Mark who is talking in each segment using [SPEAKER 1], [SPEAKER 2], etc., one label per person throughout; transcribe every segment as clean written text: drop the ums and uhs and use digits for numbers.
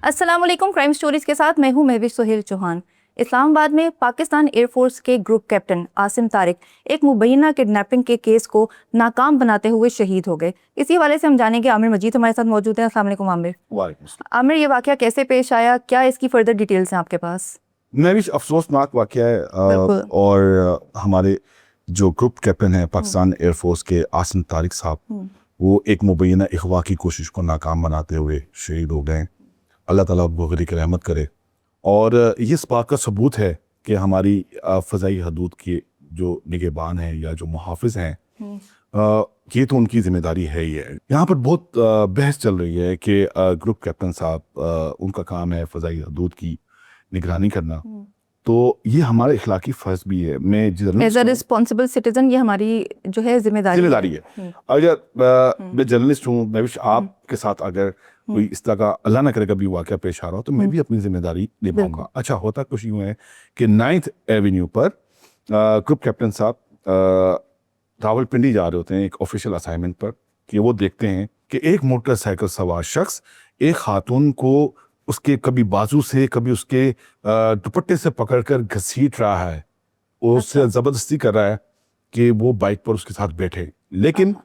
[SPEAKER 1] अस्सलाम वालेकुम। Crime stories के साथ मैं हूं महविश सोहेल चौहान। इस्लामाबाद में पाकिस्तान एयरफोर्स के ग्रुप कैप्टन आसिम तारिक एक मुबैना किडनैपिंग के केस को नाकाम बनाते हुए शहीद हो गए। इसी हवाले से हम जानेंगे, आमिर मजीद हमारे साथ मौजूद हैं। अस्सलाम वालेकुम आमिर। आमिर, ये वाकया कैसे पेश आया, क्या इसकी फर्दर डिटेल्स हैं आपके पास?
[SPEAKER 2] मैं भी अफसोसनाक वाकया है और हमारे जो ग्रुप कैप्टन है पाकिस्तान एयरफोर्स के आसिम तारिक साहब, वो एक मुबैना अगवा की कोशिश को नाकाम बनाते हुए शहीद हो गए। अल्लाह ताला उनको गरीक रहमत करे। और ये इस बात का सबूत है कि हमारी फ़ज़ाई हदूद के जो निगहबान हैं या जो मुहाफ़िज़ हैं, ये तो उनकी ज़िम्मेदारी है ही है। यहाँ पर बहुत बहस चल रही है कि ग्रुप कैप्टन साहब उनका काम है फ़ज़ाई हदूद की निगरानी करना, तो ये हमारा इखलाकी फ़र्ज़ भी है। मैं
[SPEAKER 1] एज अ रिस्पॉन्सिबल सिटीजन ये हमारी जो है जिम्मेदारी
[SPEAKER 2] है। अगर मैं जर्नलिस्ट हूँ, मैं भी आपके साथ अगर कोई इस तरह का अल्लाह ना करे कभी वाक़या पेश आ रहा हो, तो मैं भी अपनी जिम्मेदारी निभाऊंगा। अच्छा, होता कुछ यूँ है कि 9th एवेन्यू पर ग्रुप कैप्टन साहब रावलपिंडी जा रहे होते हैं एक ऑफिशियल असाइनमेंट पर, कि वो देखते हैं कि एक मोटरसाइकिल सवार शख्स एक खातून को उसके कभी बाजू से कभी उसके दुपट्टे से पकड़कर घसीट रहा है, उससे ज़बरदस्ती कर रहा है कि वो बाइक पर उसके साथ बैठे। लेकिन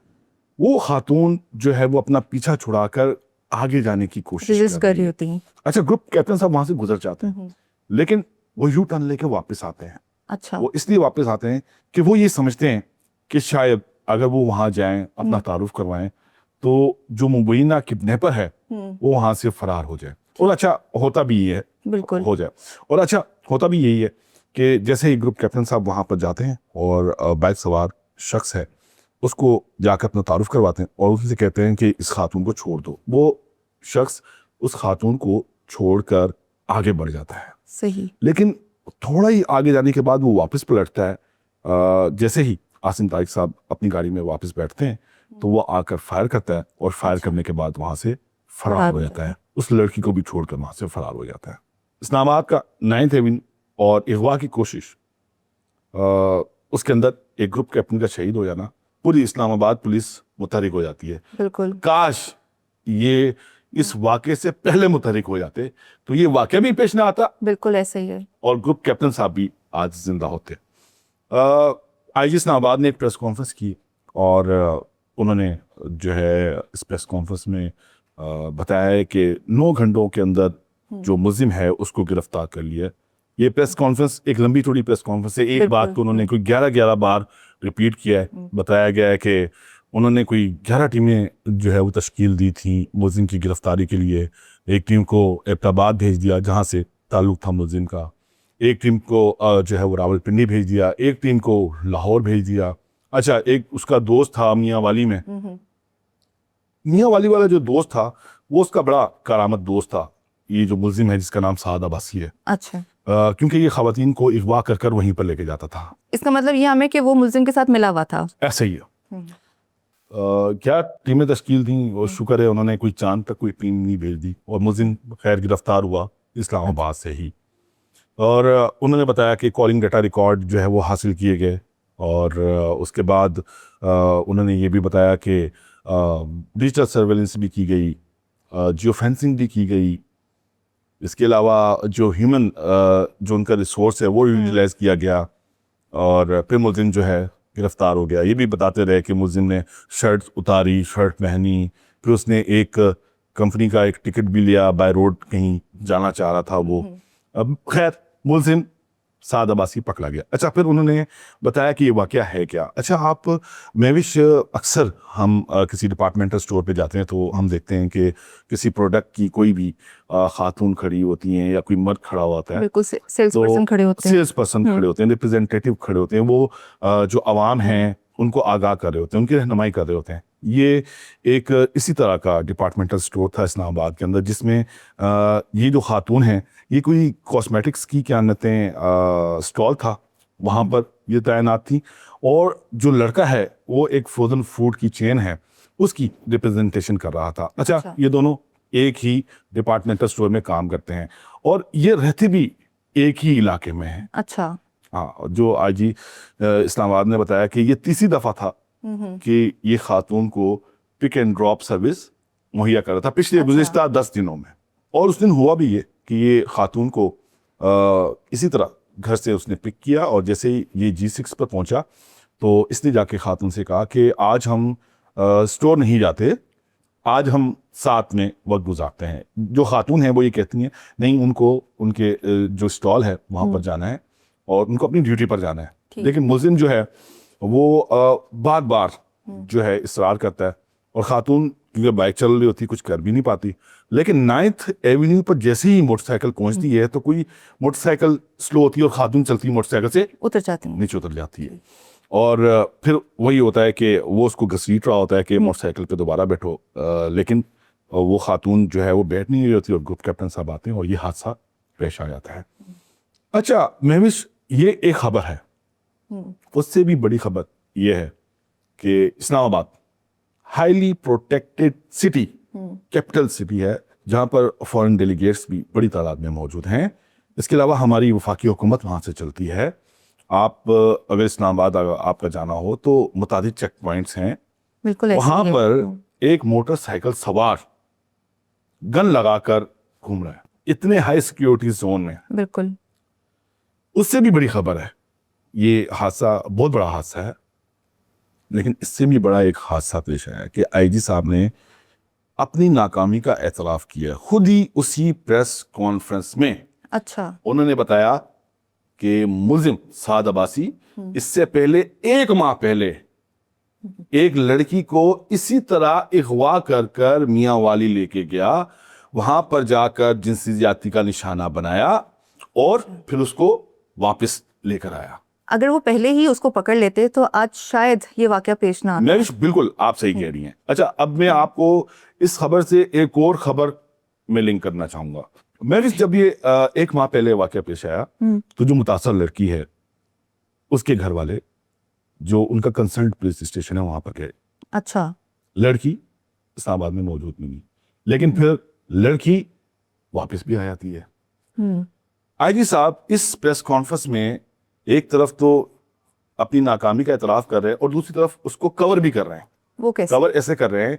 [SPEAKER 2] वो खातून जो है वो अपना पीछा छुड़ाकर आगे जाने की कोशिश कर रही होती है। अच्छा, ग्रुप कैप्टन साहब वहां से गुजर जाते हैं, लेकिन वो यू टर्न लेके वापस आते हैं।
[SPEAKER 1] अच्छा,
[SPEAKER 2] वो इसलिए वापस आते हैं कि वो ये समझते हैं कि शायद अगर वो वहां जाएं, अपना तारुफ करवाएं, तो जो मुबैना किडनैपर है वो वहां से फरार हो जाए। और अच्छा होता भी ये है,
[SPEAKER 1] बिल्कुल
[SPEAKER 2] हो जाए। और अच्छा होता भी यही है कि जैसे ही ग्रुप कैप्टन साहब वहां पर जाते हैं और बाइक सवार शख्स है उसको जाकर अपना तारुफ करवाते हैं और उससे कहते हैं कि इस खातून को छोड़ दो। वो शख्स उस खातून को छोड़कर आगे बढ़ जाता है।
[SPEAKER 1] सही।
[SPEAKER 2] लेकिन थोड़ा ही आगे जाने के बाद वो वापस पलटता है। जैसे ही आसिम तारिक साहब अपनी गाड़ी में वापस बैठते हैं तो वो आकर फायर करता है और फायर करने के बाद वहां से फरार हो जाता है। उस लड़की को भी छोड़कर वहां से फरार हो जाता है। इस्लामाबाद का 9th एवेन्यू और अगवा की कोशिश, उसके अंदर एक ग्रुप कैप्टन का शहीद हो जाना, पूरी इस्लामाबाद पुलिस मुतहरिक हो जाती है।
[SPEAKER 1] बिल्कुल।
[SPEAKER 2] काश ये इस वाक़े से पहले मुतहरिक हो जाते तो ये वाक़या भी पेश ना आता।
[SPEAKER 1] बिल्कुल ऐसा ही है।
[SPEAKER 2] और ग्रुप कैप्टन साहब भी आज जिंदा होते। आईजी इस्लामाबाद ने एक प्रेस कॉन्फ्रेंस की और उन्होंने जो है इस प्रेस कॉन्फ्रेंस में बताया है कि 9 घंटों के अंदर जो मुल्जिम है उसको गिरफ्तार कर लिया। ये प्रेस कॉन्फ्रेंस एक लंबी चौड़ी प्रेस कॉन्फ्रेंस है। एक बात को उन्होंने कोई 11 बार रिपीट किया है। बताया गया है कि उन्होंने कोई 11 टीमें जो है वो तश्कील दी थी मुल्जिम की गिरफ्तारी के लिए। एक टीम को एबटाबाद भेज दिया जहाँ से ताल्लुक था मुल्जिम का, एक टीम को जो है वो रावलपिंडी भेज दिया, एक टीम को लाहौर भेज दिया। अच्छा, एक उसका दोस्त था मियाँ वाली में, मियाँ वाली वाला जो दोस्त था वो उसका बड़ा करामत दोस्त था, ये जो मुल्जिम है जिसका नाम साद अब्बासी है।
[SPEAKER 1] अच्छा।
[SPEAKER 2] क्योंकि ये खवातीन को अगवा कर कर वहीं पर लेके जाता था।
[SPEAKER 1] इसका मतलब ये हमें कि वो मुल्जिम के साथ मिला हुआ था।
[SPEAKER 2] ऐसा ही है। क्या टीमें तश्कील थी और शुक्र है उन्होंने कोई चांद तक कोई टीम नहीं भेज दी और मुल्जिम खैर गिरफ्तार हुआ इस्लामाबाद से ही। और उन्होंने बताया कि कॉलिंग डाटा रिकॉर्ड जो है वो हासिल किए गए और उसके बाद उन्होंने ये भी बताया कि डिजिटल सर्वेलेंस भी की गई, जियो फेंसिंग भी की गई। इसके अलावा जो ह्यूमन जो उनका रिसोर्स है वो यूटिलाइज किया गया और फिर मुल्जिम जो है गिरफ्तार हो गया। ये भी बताते रहे कि मुल्जिम ने शर्ट उतारी, शर्ट पहनी, फिर उसने एक कंपनी का एक टिकट भी लिया, बाय रोड कहीं जाना चाह रहा था वो। अब खैर मुल्जिम साद अब्बासी पकड़ा गया। अच्छा, फिर उन्होंने बताया कि ये वाकया है क्या। अच्छा, आप महविश अक्सर हम किसी डिपार्टमेंटल स्टोर पे जाते हैं तो हम देखते हैं कि किसी प्रोडक्ट की कोई भी खातून खड़ी होती हैं या कोई मर्द खड़ा होता है।
[SPEAKER 1] बिल्कुल, सेल्स पर्सन खड़े होते हैं,
[SPEAKER 2] सेल्स पर्सन खड़े होते हैं, रिप्रेजेंटेटिव खड़े होते हैं, वो जो अवाम हैं उनको आगाह कर रहे होते हैं, उनकी रहनुमाई कर रहे होते हैं। ये एक इसी तरह का डिपार्टमेंटल स्टोर था इस्लामाबाद के अंदर जिसमें ये जो खातून हैं ये कोई कॉस्मेटिक्स की क्या नतें स्टॉल था, वहाँ पर ये तैनात थी। और जो लड़का है वो एक फ्रोजन फूड की चेन है उसकी रिप्रेजेंटेशन कर रहा था। अच्छा, ये दोनों एक ही डिपार्टमेंटल स्टोर में काम करते हैं और ये रहते भी एक ही इलाके में है।
[SPEAKER 1] अच्छा।
[SPEAKER 2] हाँ, जो आईजी इस्लामाबाद ने बताया कि ये तीसरी दफा था कि ये खातून को पिक एंड ड्रॉप सर्विस मुहैया कर रहा था पिछले गुज़िश्ता 10 दिनों में। और उस दिन हुआ भी ये कि ये खातून को इसी तरह घर से उसने पिक किया, और जैसे ही ये G6 पर पहुंचा तो इसने जाके खातून से कहा कि आज हम स्टोर नहीं जाते, आज हम साथ में वक्त गुजारते हैं। जो खातून है वो ये कहती हैं नहीं, उनको उनके जो स्टॉल है वहाँ पर जाना है और उनको अपनी ड्यूटी पर जाना है। लेकिन मुल्जिम जो है वो बार बार जो है इसरार करता है, और खातून क्योंकि बाइक चल रही होती कुछ कर भी नहीं पाती। लेकिन 9th एवेन्यू पर जैसे ही मोटरसाइकिल पहुंचती है तो कोई मोटरसाइकिल स्लो होती है और खातून चलती मोटरसाइकिल से
[SPEAKER 1] उतर जाती हैं।
[SPEAKER 2] नीचे उतर जाती है, और फिर वही होता है कि वो उसको घसीट रहा होता है कि मोटरसाइकिल पे दोबारा बैठो, लेकिन वो खातून जो है वो बैठ नहीं रही होती, और ग्रुप कैप्टन साहब आते हैं और ये हादसा पेश आ जाता है। अच्छा महविश, ये एक खबर है, उससे भी बड़ी खबर ये है कि Islamabad highly protected city, capital city है, जहां पर फॉरेन डेलीगेट्स भी बड़ी तादाद में मौजूद हैं। इसके अलावा हमारी वफाकी हुकूमत वहां से चलती है। आप अगर इस्लामाबाद आपका जाना हो तो मुतादिद चेक पॉइंट्स हैं,
[SPEAKER 1] बिल्कुल ऐसे
[SPEAKER 2] वहां
[SPEAKER 1] ही है।
[SPEAKER 2] पर एक मोटरसाइकिल सवार गन लगाकर घूम रहा है इतने हाई सिक्योरिटी जोन में।
[SPEAKER 1] बिल्कुल।
[SPEAKER 2] उससे भी बड़ी खबर है, ये हादसा बहुत बड़ा हादसा है, लेकिन इससे भी बड़ा एक हादसा पेश आया कि आईजी साहब ने अपनी नाकामी का एतराफ किया खुद ही उसी प्रेस कॉन्फ्रेंस में।
[SPEAKER 1] अच्छा।
[SPEAKER 2] उन्होंने बताया कि मुल्जिम साद अब्बासी इससे पहले 1 माह पहले एक लड़की को इसी तरह अगवा कर कर मियां वाली लेके गया, वहां पर जाकर जिनसी ज्यादती का निशाना बनाया और फिर उसको वापस लेकर आया।
[SPEAKER 1] अगर वो पहले ही उसको पकड़ लेते तो आज शायद ये वाकया पेश ना आता।
[SPEAKER 2] मैं बिल्कुल आप सही कह रही हैं। अच्छा, अब मैं आपको इस खबर से एक और खबर में लिंक करना चाहूंगा। मैं जब ये 1 माह पहले वाकया पेश आया तो जो मुतासर लड़की है उसके घर वाले जो उनका कंसर्न पुलिस स्टेशन है वहां पर गए।
[SPEAKER 1] अच्छा।
[SPEAKER 2] लड़की इस्लामाबाद में मौजूद नहीं, लेकिन फिर लड़की वापस भी आ जाती है। आईजी साहब इस प्रेस कॉन्फ्रेंस में एक तरफ तो अपनी नाकामी का एतराफ कर रहे हैं और दूसरी तरफ उसको कवर भी कर रहे हैं।
[SPEAKER 1] वो कैसे?
[SPEAKER 2] कवर ऐसे कर रहे हैं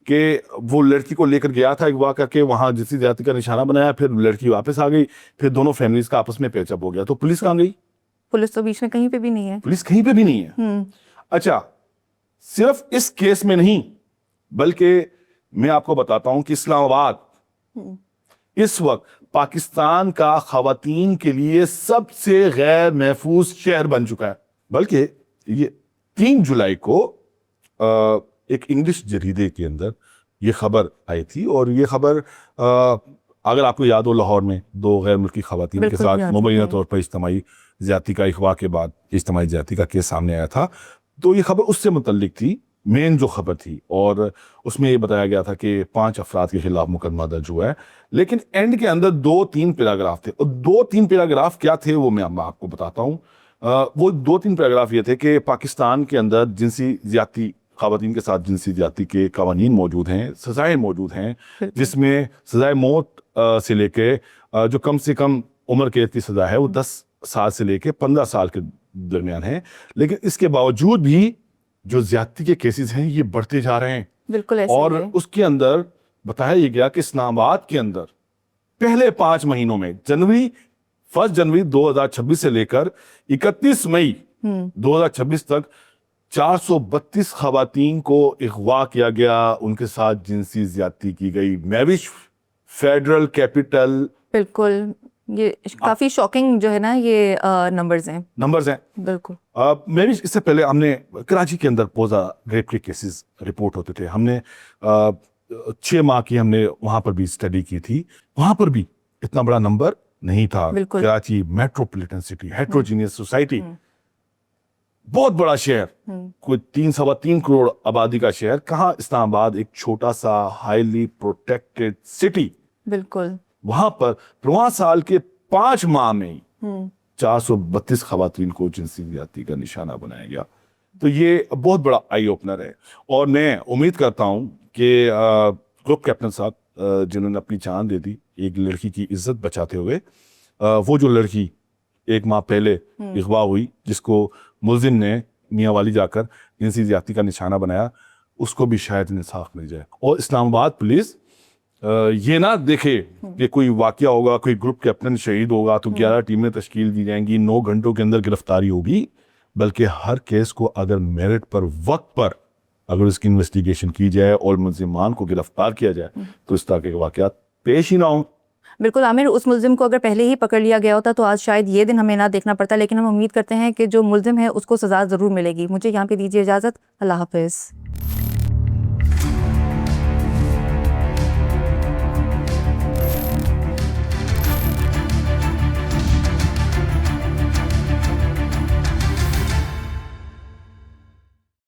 [SPEAKER 2] कि वो लड़की को लेकर गया था अगवा करके, वहां जिनसी ज्यादती का निशाना बनाया, फिर लड़की वापस आ गई, फिर दोनों फैमिलीज का आपस में पेचअप हो गया। तो पुलिस कहाँ गई?
[SPEAKER 1] पुलिस तो बीच में कहीं पे भी नहीं है।
[SPEAKER 2] पुलिस कहीं पे भी नहीं है। अच्छा, सिर्फ इस केस में नहीं, बल्कि मैं आपको बताता हूं कि इस्लामाबाद इस वक्त पाकिस्तान का खवातीन के लिए सबसे गैर महफूज शहर बन चुका है। बल्कि ये 3 जुलाई को एक इंग्लिश जरीदे के अंदर ये खबर आई थी, और ये खबर अगर आपको याद हो लाहौर में 2 गैर मुल्की खवातीन के साथ मुबैना तौर पर इज्तिमाई ज्यादती का अगवा के बाद इज्तिमाई ज्यादती का केस सामने आया था। तो ये खबर उससे मुतल्लिक थी, मेन जो खबर थी, और उसमें ये बताया गया था कि 5 अफराद के खिलाफ मुकदमा दर्ज हुआ है। लेकिन एंड के अंदर 2-3 पैराग्राफ थे, और 2-3 पैराग्राफ क्या थे वो मैं आपको बताता हूँ। वो 2-3 पैराग्राफ ये थे कि पाकिस्तान के अंदर जिनसी ज्यादती, खवातीन के साथ जिनसी ज्यादती के कानून मौजूद हैं, सजाएं मौजूद हैं, जिसमें सजाए मौत से लेके जो कम से कम उम्र कैद की सजा है वो 10 साल से लेके 15 साल के दरमियान है। लेकिन इसके बावजूद भी जो ज्यादती के केसेस हैं ये बढ़ते जा रहे हैं।
[SPEAKER 1] बिल्कुल ऐसे
[SPEAKER 2] और
[SPEAKER 1] है।
[SPEAKER 2] उसके अंदर बताया ये गया कि इस्लामाबाद के अंदर पहले 5 महीनों में 1 जनवरी 2026 से लेकर 31 मई 2026 तक 432 खवातीन को अगवा किया गया, उनके साथ जिनसी ज्यादती की गई। मैविश फेडरल कैपिटल।
[SPEAKER 1] बिल्कुल, ये काफी शॉकिंग जो है ना ये नंबर्स हैं। बिल्कुल।
[SPEAKER 2] मैं भी इससे पहले हमने कराची के अंदर पोजा रेप के केसेस रिपोर्ट होते थे, हमने 6 माह की हमने वहां पर भी स्टडी की थी, वहां पर भी इतना बड़ा नंबर नहीं था। Karachi metropolitan city, heterogeneous society, बहुत बड़ा शहर, कोई 3-3.25 करोड़ आबादी का शहर, कहाँ इस्लामाबाद एक छोटा सा हाईली प्रोटेक्टेड सिटी।
[SPEAKER 1] बिल्कुल।
[SPEAKER 2] वहां पर 5 साल के 5 माह में ही 432 खवातीन को जिनसी ज्यादती का निशाना बनाया गया। तो ये बहुत बड़ा आई ओपनर है, और मैं उम्मीद करता हूं कि ग्रुप कैप्टन साहब जिन्होंने अपनी जान दे दी एक लड़की की इज्जत बचाते हुए, वो जो लड़की 1 माह पहले अगवा हुई, जिसको मुल्जिम ने मियां वाली जाकर जिनसी ज्यादती का निशाना बनाया, उसको भी शायद इंसाफ मिल जाए। और इस्लामाबाद पुलिस ये ना देखे कि कोई वाकया होगा, कोई ग्रुप कैप्टन शहीद होगा तो 11 टीमें तश्कील दी जाएंगी, 9 घंटों के अंदर गिरफ्तारी होगी, बल्कि हर केस को अगर मेरिट पर, वक्त पर अगर उसकी इन्वेस्टिगेशन की जाए और मुल्जिमान को गिरफ्तार किया जाए तो इस तरह के वाकयात पेश ही ना हो।
[SPEAKER 1] बिल्कुल आमिर, उस मुल्जिम को अगर पहले ही पकड़ लिया गया होता तो आज शायद ये दिन हमें ना देखना पड़ता, लेकिन हम उम्मीद करते हैं कि जो मुल्जिम है उसको सज़ा ज़रूर मिलेगी। मुझे यहाँ पे दीजिए इजाज़त। अल्लाह हाफिज़।